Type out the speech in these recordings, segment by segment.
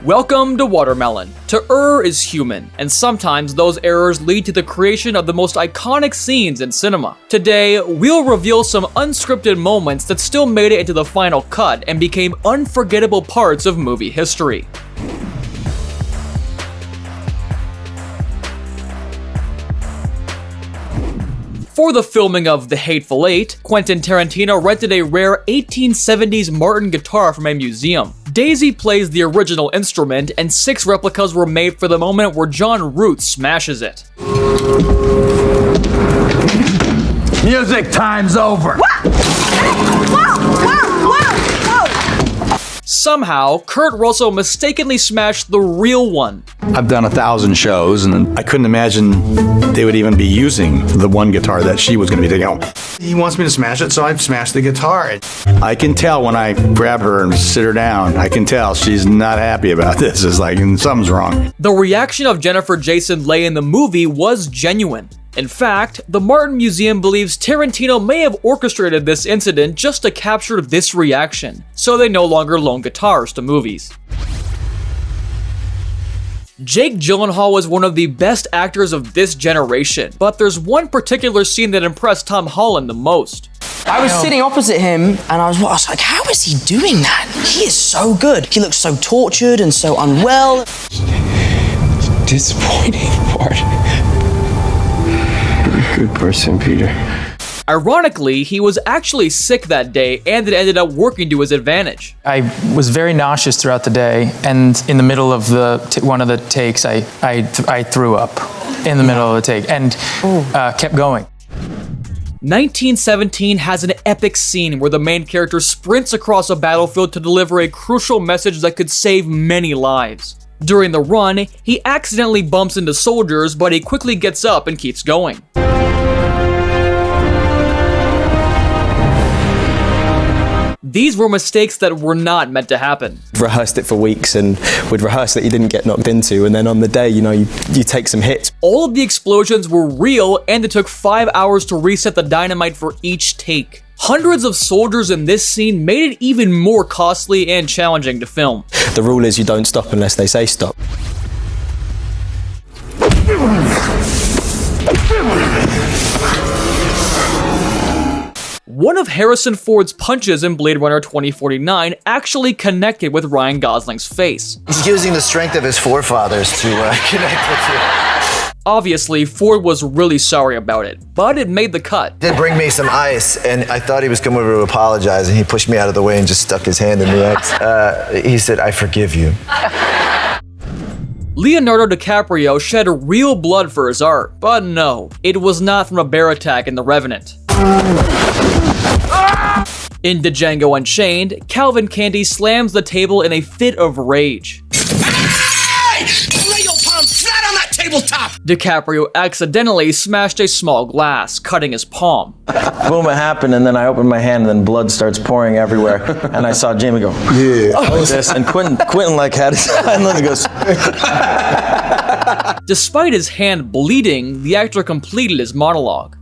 Welcome to Watermelon. To err is human, and sometimes those errors lead to the creation of the most iconic scenes in cinema. Today, we'll reveal some unscripted moments that still made it into the final cut and became unforgettable parts of movie history. For the filming of The Hateful Eight, Quentin Tarantino rented a rare 1870s Martin guitar from a museum. Daisy plays the original instrument, and 6 replicas were made for the moment where John Root smashes it. Music time's over! Somehow, Kurt Russell mistakenly smashed the real one. I've done 1,000 shows, and I couldn't imagine they would even be using the one guitar that she was going to be taking home. He wants me to smash it, so I smashed the guitar. I can tell when I grab her and sit her down, I can tell she's not happy about this. It's like something's wrong. The reaction of Jennifer Jason Leigh in the movie was genuine. In fact, the Martin Museum believes Tarantino may have orchestrated this incident just to capture this reaction, so they no longer loan guitars to movies. Jake Gyllenhaal was one of the best actors of this generation, but there's one particular scene that impressed Tom Holland the most. I was sitting opposite him, and I was like, how is he doing that? He is so good. He looks so tortured and so unwell. Disappointing part. Good person, Peter. Ironically, he was actually sick that day, and it ended up working to his advantage. I was very nauseous throughout the day, and in the middle of one of the takes, I threw up in the middle of the take, and kept going. 1917 has an epic scene where the main character sprints across a battlefield to deliver a crucial message that could save many lives. During the run, he accidentally bumps into soldiers, but he quickly gets up and keeps going. These were mistakes that were not meant to happen. Rehearsed it for weeks, and we'd rehearse that you didn't get knocked into, and then on the day, you take some hits. All of the explosions were real, and it took 5 hours to reset the dynamite for each take. Hundreds of soldiers in this scene made it even more costly and challenging to film. The rule is you don't stop unless they say stop. One of Harrison Ford's punches in Blade Runner 2049 actually connected with Ryan Gosling's face. He's using the strength of his forefathers to connect with you. Obviously, Ford was really sorry about it, but it made the cut. He did bring me some ice, and I thought he was coming over to apologize, and he pushed me out of the way and just stuck his hand in the ice. He said, "I forgive you." Leonardo DiCaprio shed real blood for his art, but no, it was not from a bear attack in The Revenant. In Django Unchained, Calvin Candy slams the table in a fit of rage. Hey! Lay your palm flat on that tabletop! DiCaprio accidentally smashed a small glass, cutting his palm. Boom, it happened, and then I opened my hand, and then blood starts pouring everywhere. And I saw Jamie go, yeah, like this, and Quentin like had his hand, and he goes. Despite his hand bleeding, the actor completed his monologue.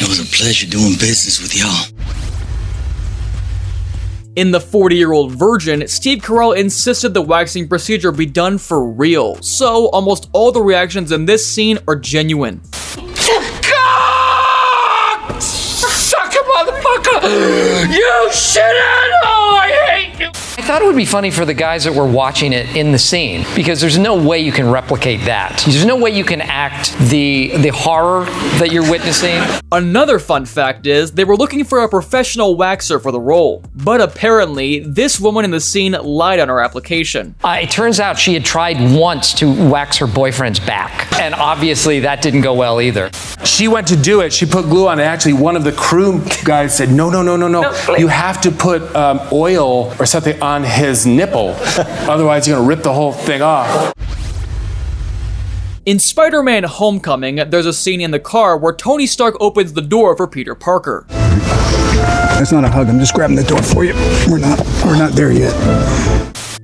It was a pleasure doing business with y'all. In The 40-Year-Old Virgin, Steve Carell insisted the waxing procedure be done for real, so almost all the reactions in this scene are genuine. Suck it, motherfucker! You shit-in! Oh, I hate you! I thought it would be funny for the guys that were watching it in the scene, because there's no way you can replicate that. There's no way you can act the horror that you're witnessing. Another fun fact is, they were looking for a professional waxer for the role, but apparently, this woman in the scene lied on her application. It turns out she had tried once to wax her boyfriend's back, and obviously that didn't go well either. She went to do it. She put glue on it. Actually, one of the crew guys said, no. You have to put oil or something on his nipple. Otherwise, you're going to rip the whole thing off. In Spider-Man Homecoming, there's a scene in the car where Tony Stark opens the door for Peter Parker. That's not a hug. I'm just grabbing the door for you. We're not there yet.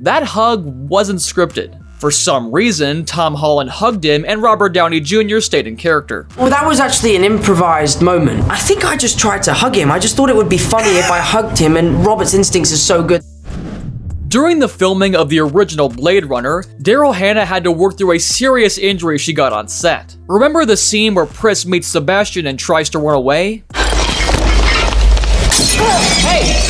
That hug wasn't scripted. For some reason, Tom Holland hugged him and Robert Downey Jr. stayed in character. Well, that was actually an improvised moment. I think I just tried to hug him. I just thought it would be funny if I hugged him, and Robert's instincts are so good. During the filming of the original Blade Runner, Daryl Hannah had to work through a serious injury she got on set. Remember the scene where Pris meets Sebastian and tries to run away? Hey!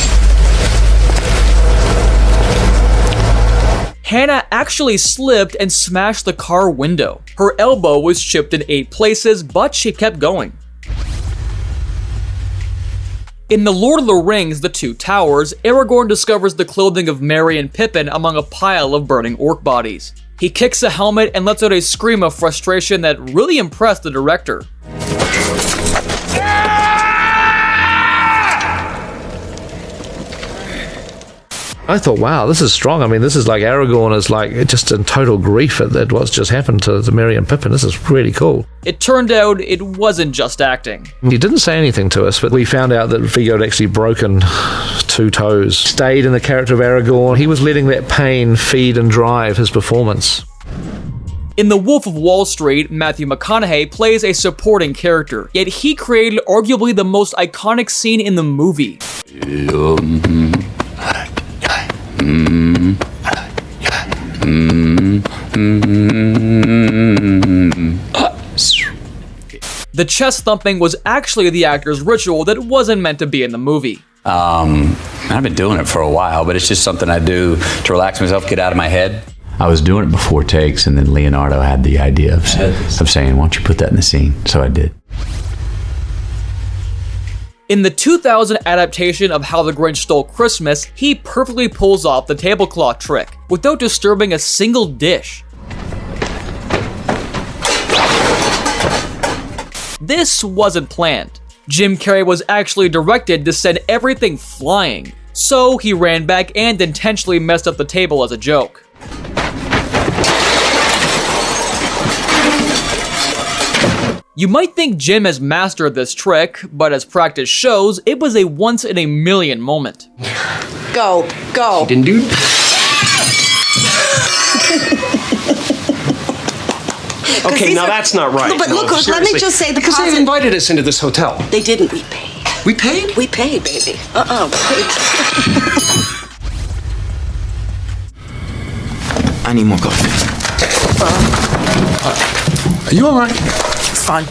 Hannah actually slipped and smashed the car window. Her elbow was chipped in 8 places, but she kept going. In The Lord of the Rings, The Two Towers, Aragorn discovers the clothing of Merry and Pippin among a pile of burning orc bodies. He kicks a helmet and lets out a scream of frustration that really impressed the director. I thought, wow, this is strong. I mean, this is like Aragorn is like just in total grief at what's just happened to Merry and Pippin. This is really cool. It turned out it wasn't just acting. He didn't say anything to us, but we found out that Viggo had actually broken 2 toes. Stayed in the character of Aragorn. He was letting that pain feed and drive his performance. In The Wolf of Wall Street, Matthew McConaughey plays a supporting character, yet he created arguably the most iconic scene in the movie. The chest thumping was actually the actor's ritual that wasn't meant to be in the movie. I've been doing it for a while, but it's just something I do to relax myself, get out of my head. I was doing it before takes, and then Leonardo had the idea of saying, why don't you put that in the scene? So I did. In the 2000 adaptation of How the Grinch Stole Christmas, he perfectly pulls off the tablecloth trick without disturbing a single dish. This wasn't planned. Jim Carrey was actually directed to send everything flying, so he ran back and intentionally messed up the table as a joke. You might think Jim has mastered this trick, but as practice shows, it was a once-in-a-million moment. Go. He didn't do Okay, now that's not right. No, but look, let me just say the because they invited us into this hotel. They didn't. We paid. We paid? We paid, baby. We paid. I need more coffee. Are you all right? It's fine.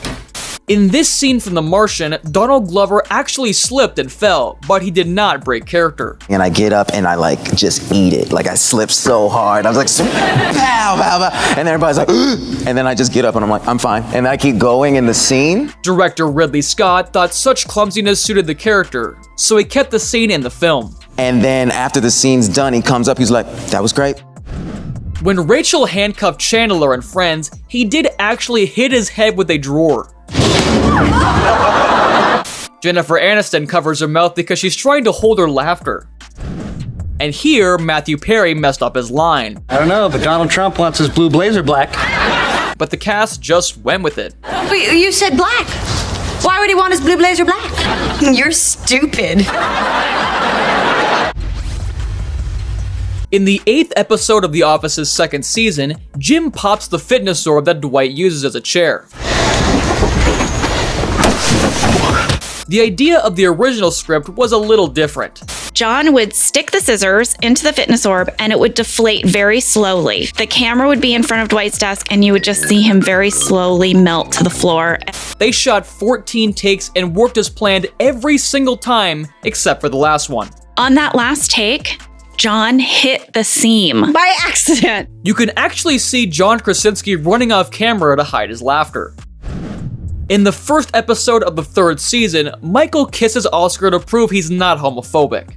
In this scene from The Martian, Donald Glover actually slipped and fell, but he did not break character. And I get up and I just eat it. I slipped so hard. I was like, pow, pow, pow. And everybody's like, and then I just get up and I'm like, I'm fine. And I keep going in the scene. Director Ridley Scott thought such clumsiness suited the character, so he kept the scene in the film. And then after the scene's done, he comes up, he's like, that was great. When Rachel handcuffed Chandler in Friends, he did actually hit his head with a drawer. Jennifer Aniston covers her mouth because she's trying to hold her laughter. And here, Matthew Perry messed up his line. I don't know, but Donald Trump wants his blue blazer black. But the cast just went with it. Wait, you said black. Why would he want his blue blazer black? You're stupid. In the 8th episode of The Office's 2nd season, Jim pops the fitness orb that Dwight uses as a chair. The idea of the original script was a little different. John would stick the scissors into the fitness orb and it would deflate very slowly. The camera would be in front of Dwight's desk and you would just see him very slowly melt to the floor. They shot 14 takes and worked as planned every single time except for the last one. On that last take, John hit the seam by accident. You can actually see John Krasinski running off camera to hide his laughter. In the first episode of the 3rd season, Michael kisses Oscar to prove he's not homophobic.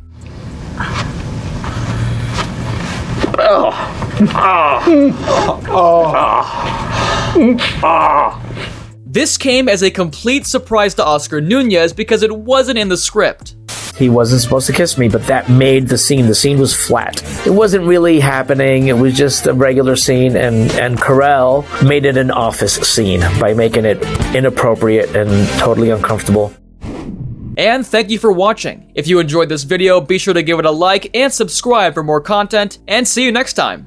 This came as a complete surprise to Oscar Nunez because it wasn't in the script. He wasn't supposed to kiss me, but that made the scene. The scene was flat. It wasn't really happening. It was just a regular scene, and Carell made it an office scene by making it inappropriate and totally uncomfortable. And thank you for watching. If you enjoyed this video, be sure to give it a like and subscribe for more content, and see you next time.